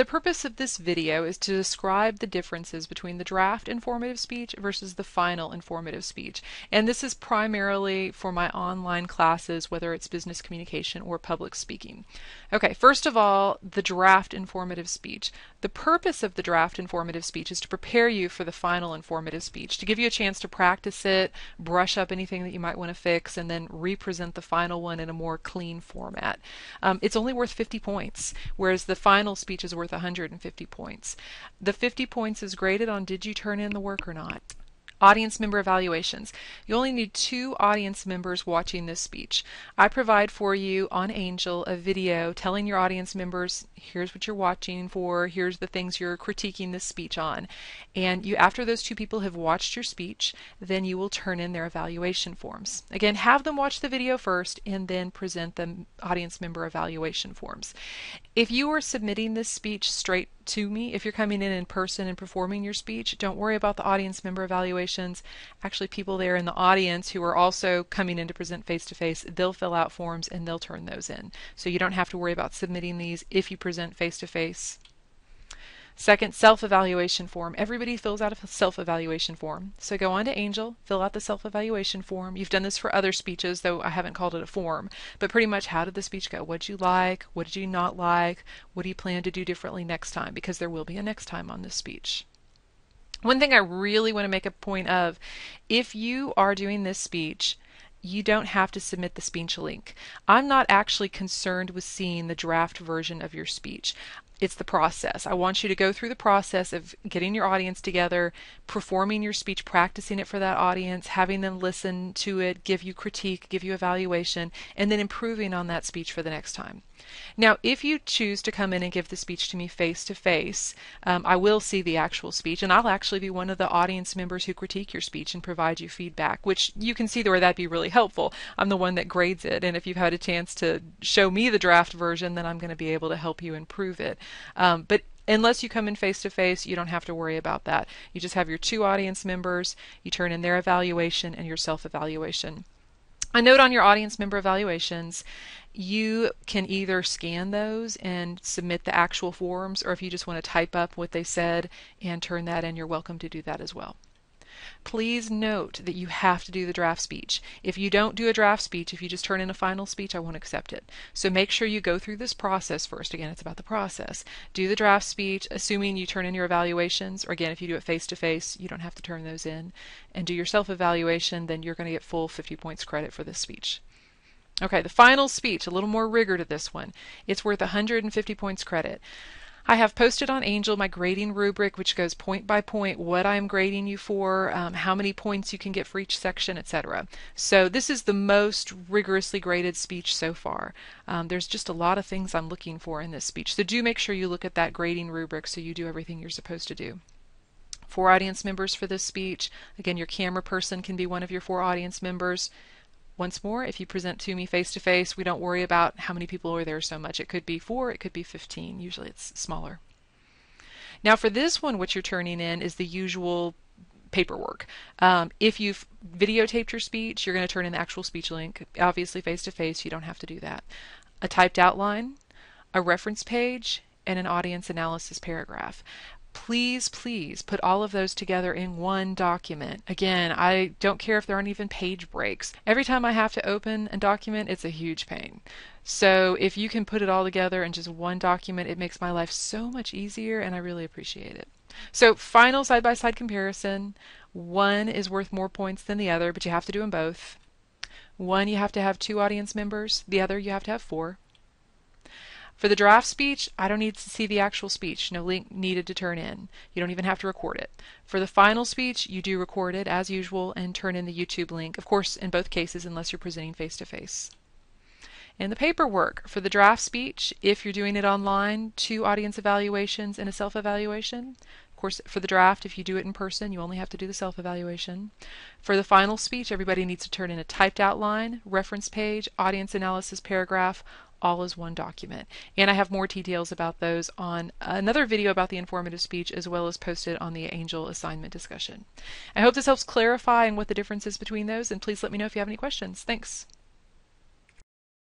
The purpose of this video is to describe the differences between the draft informative speech versus the final informative speech. And this is primarily for my online classes, whether it's business communication or public speaking. Okay, first of all, the draft informative speech. The purpose of the draft informative speech is to prepare you for the final informative speech, to give you a chance to practice it, brush up anything that you might want to fix, and then represent the final one in a more clean format. It's only worth 50 points, whereas the final speech is worth 150 points. The 50 points is graded on did you turn in the work or not. Audience member evaluations. You only need 2 audience members watching this speech. I provide for you on Angel a video telling your audience members, here's what you're watching for, here's the things you're critiquing this speech on. And you, after those 2 people have watched your speech, then you will turn in their evaluation forms. Again, have them watch the video first and then present them audience member evaluation forms. If you are submitting this speech straight to me, if you're coming in person and performing your speech, don't worry about the audience member evaluations. Actually, people there in the audience who are also coming in to present face-to-face, they'll fill out forms and they'll turn those in. So you don't have to worry about submitting these if you present face-to-face. Second, self-evaluation form. Everybody fills out a self-evaluation form. So go on to Angel, fill out the self-evaluation form. You've done this for other speeches, though I haven't called it a form. But pretty much, how did the speech go? What did you like? What did you not like? What do you plan to do differently next time? Because there will be a next time on this speech. One thing I really want to make a point of, if you are doing this speech, you don't have to submit the speech link. I'm not actually concerned with seeing the draft version of your speech. It's the process. I want you to go through the process of getting your audience together, performing your speech, practicing it for that audience, having them listen to it, give you critique, give you evaluation, and then improving on that speech for the next time. Now, if you choose to come in and give the speech to me face-to-face, I will see the actual speech, and I'll actually be one of the audience members who critique your speech and provide you feedback, which you can see where that'd be really helpful. I'm the one that grades it, and if you've had a chance to show me the draft version, then I'm going to be able to help you improve it. But unless you come in face-to-face, you don't have to worry about that. You just have your 2 audience members, you turn in their evaluation and your self-evaluation. A note on your audience member evaluations, you can either scan those and submit the actual forms, or if you just want to type up what they said and turn that in, you're welcome to do that as well. Please note that you have to do the draft speech. If you don't do a draft speech, if you just turn in a final speech, I won't accept it. So make sure you go through this process first. Again, it's about the process. Do the draft speech, assuming you turn in your evaluations, or again, if you do it face-to-face, you don't have to turn those in. And do your self-evaluation, then you're going to get full 50 points credit for this speech. Okay, the final speech, a little more rigor to this one. It's worth 150 points credit. I have posted on Angel my grading rubric, which goes point by point what I'm grading you for, how many points you can get for each section, etc. So this is the most rigorously graded speech so far. There's just a lot of things I'm looking for in this speech. So do make sure you look at that grading rubric so you do everything you're supposed to do. 4 audience members for this speech. Again, your camera person can be one of your 4 audience members. Once more, if you present to me face-to-face, we don't worry about how many people are there so much. It could be 4, it could be 15. Usually it's smaller. Now for this one, what you're turning in is the usual paperwork. If you've videotaped your speech, you're going to turn in the actual speech link. Obviously face-to-face, you don't have to do that. A typed outline, a reference page, and an audience analysis paragraph. Please, please put all of those together in one document. Again, I don't care if there aren't even page breaks. Every time I have to open a document, it's a huge pain. So if you can put it all together in just one document, it makes my life so much easier, and I really appreciate it. So final side-by-side comparison. One is worth more points than the other, but you have to do them both. One, you have to have 2 audience members. The other, you have to have 4. For the draft speech, I don't need to see the actual speech. No link needed to turn in. You don't even have to record it. For the final speech, you do record it as usual and turn in the YouTube link, of course, in both cases, unless you're presenting face-to-face. And the paperwork for the draft speech, if you're doing it online, 2 audience evaluations and a self-evaluation. Of course, for the draft, if you do it in person, you only have to do the self-evaluation. For the final speech, everybody needs to turn in a typed outline, reference page, audience analysis paragraph, all as one document. And I have more details about those on another video about the informative speech, as well as posted on the Angel assignment discussion. I hope this helps clarify and what the difference is between those, and please let me know if you have any questions. Thanks.